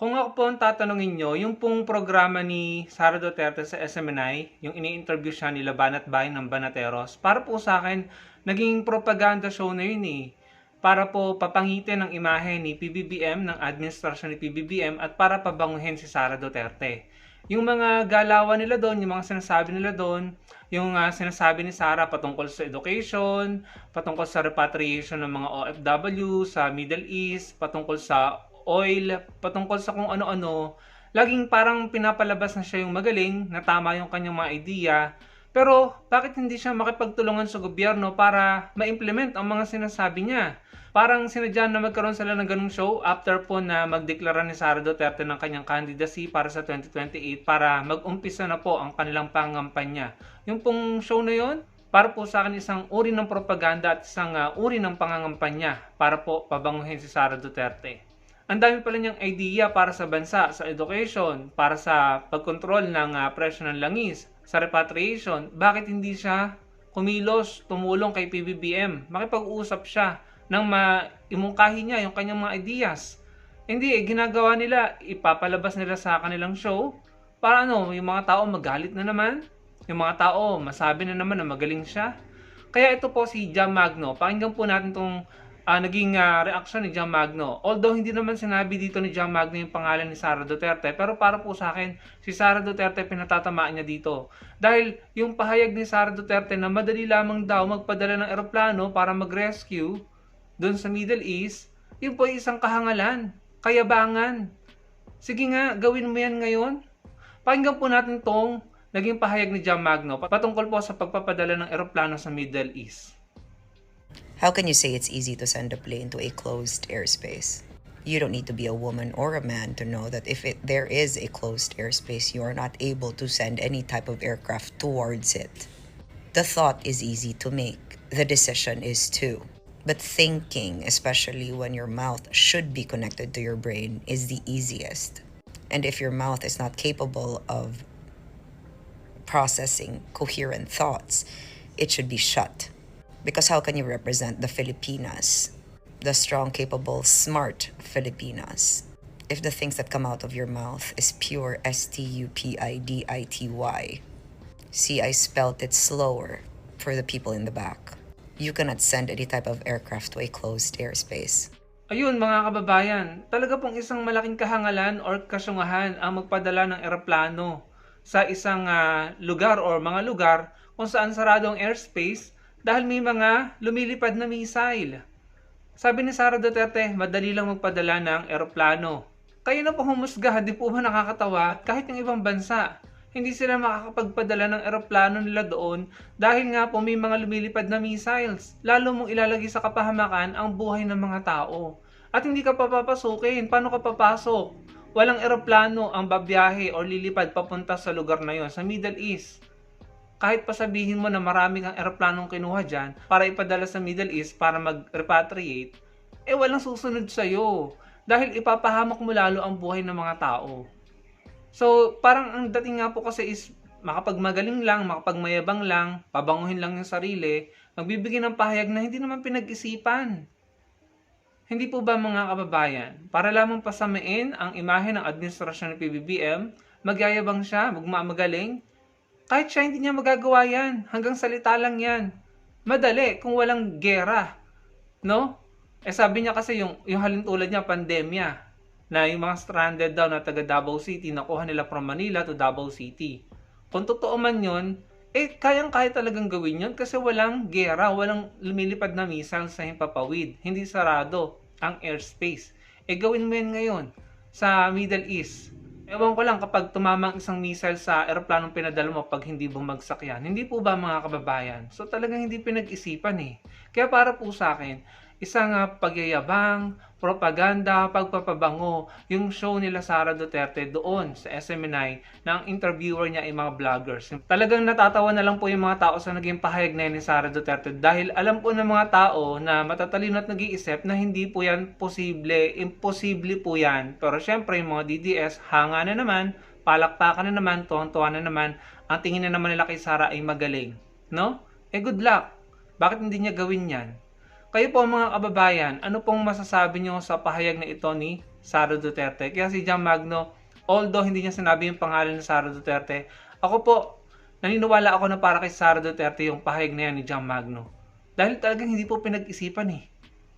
Kung ako po ang tatanungin niyo, yung pong programa ni Sara Duterte sa SMNI, yung ini-interview siya nila Banat Bayan ng Banateros, para po sa akin, naging propaganda show na yun eh. Para po papangitin ang imahe ni PBBM, ng administrasyon ni PBBM, at para pabanguhin si Sara Duterte. Yung mga galawan nila doon, yung mga sinasabi nila doon, yung sinasabi ni Sara patungkol sa education, patungkol sa repatriation ng mga OFW sa Middle East, patungkol sa oil, patungkol sa kung ano-ano, laging parang pinapalabas na siya yung magaling, na tama yung kanyang mga idea, pero bakit hindi siya makipagtulungan sa gobyerno para ma-implement ang mga sinasabi niya? Parang sinadya na magkaroon sila ng ganung show after po na magdeklara ni Sara Duterte ng kanyang candidacy para sa 2028 para mag-umpisa na po ang kanilang pangampanya. Yung pong show na yon, para po sa akin isang uri ng propaganda at isang uri ng pangangampanya para po pabanguhin si Sara Duterte. Ang dami pala niyang idea para sa bansa, sa education, para sa pagkontrol ng presyo ng langis, sa repatriation. Bakit hindi siya kumilos, tumulong kay PBBM? Makipag-usap siya nang maimungkahi niya yung kanyang mga ideas. Hindi ginagawa nila, ipapalabas nila sa kanilang show para yung mga tao magalit na naman, yung mga tao masabi na naman na magaling siya. Kaya ito po si Jam Magno, pakinggan po natin itong naging reaction ni Jam Magno. Although hindi naman sinabi dito ni Jam Magno yung pangalan ni Sara Duterte, pero para po sa akin, si Sara Duterte pinatatamaan niya dito. Dahil yung pahayag ni Sara Duterte na madali lamang daw magpadala ng eroplano para mag-rescue doon sa Middle East, yun po isang kahangalan, kayabangan. Sige nga, gawin mo yan ngayon. Pakinggan po natin tong naging pahayag ni Jam Magno patungkol po sa pagpapadala ng eroplano sa Middle East. How can you say it's easy to send a plane to a closed airspace? You don't need to be a woman or a man to know that if there is a closed airspace, you are not able to send any type of aircraft towards it. The thought is easy to make. The decision is too. But thinking, especially when your mouth should be connected to your brain, is the easiest. And if your mouth is not capable of processing coherent thoughts, it should be shut. Because how can you represent the Filipinas, the strong, capable, smart Filipinas, if the things that come out of your mouth is pure stupidity? See, I spelt it slower for the people in the back. You cannot send any type of aircraft to a closed airspace. Ayun mga kababayan, talaga pong isang malaking kahangalan or kasyungahan ang magpadala ng eroplano sa isang lugar or mga lugar kung saan sarado ang airspace dahil may mga lumilipad na missile. Sabi ni Sara Duterte, madali lang magpadala ng eroplano. Kayo na po humusga, di po ba nakakatawa? Kahit yung ibang bansa, hindi sila makakapagpadala ng eroplano nila doon dahil nga po may mga lumilipad na missiles. Lalo mong ilalagay sa kapahamakan ang buhay ng mga tao. At hindi ka papapasukin. Paano ka papasok? Walang eroplano ang babiyahe o lilipad papunta sa lugar na yon, sa Middle East. Kahit pa sabihin mo na marami kang eroplanong kinuha dyan para ipadala sa Middle East para mag-repatriate, walang susunod sa'yo. Dahil ipapahamak mo lalo ang buhay ng mga tao. So, parang ang dating nga po kasi is makapagmagaling lang, makapagmayabang lang, pabanguhin lang yung sarili, magbibigay ng pahayag na hindi naman pinag-isipan. Hindi po ba mga kababayan, para lamang pasamain ang imahe ng administrasyon ng PBBM, magyayabang siya, magmamagaling? Kahit siya hindi niya magagawa yan, hanggang salita lang yan. Madali kung walang gera, no? Sabi niya kasi yung halintulad niya, pandemya, na yung mga stranded daw na taga Davao City, nakuha nila from Manila to Davao City. Kung totoo man yun, kayang-kaya talagang gawin yun kasi walang gera, walang lumilipad na missile sa himpapawid. Hindi sarado ang airspace. Gawin mo yan ngayon sa Middle East. Ewan ko lang kapag tumamang isang missile sa eroplanong pinadala mo pag hindi bumagsak yan. Hindi po ba mga kababayan? So talagang hindi pinag-isipan eh. Kaya para po sa akin, isang pagyayabang, propaganda, pagpapabango, yung show nila Sara Duterte doon sa SMNI na ang interviewer niya ay mga vloggers. Talagang natatawa na lang po yung mga tao sa naging pahayag na yun ni Sara Duterte dahil alam po ng mga tao na matatalino at nag-iisip na hindi po yan posible, imposible po yan. Pero syempre yung mga DDS, hanga na naman, palakpakan na naman, tuwang-tuwa na naman, ang tingin na naman nila kay Sara ay magaling. No? Good luck. Bakit hindi niya gawin yan? Kayo po mga kababayan, ano pong masasabi niyo sa pahayag na ito ni Sara Duterte? Kaya si John Magno, although hindi niya sinabi yung pangalan ni Sara Duterte, ako po, naniniwala ako na para kay Sara Duterte yung pahayag na yan ni John Magno. Dahil talagang hindi po pinag-isipan eh.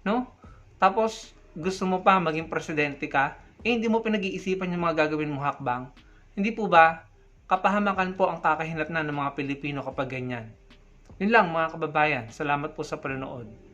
No? Tapos, gusto mo pa maging presidente ka, hindi mo pinag-iisipan yung mga gagawin mong hakbang. Hindi po ba? Kapahamakan po ang kakahinatnan ng mga Pilipino kapag ganyan. Yun lang mga kababayan. Salamat po sa panonood.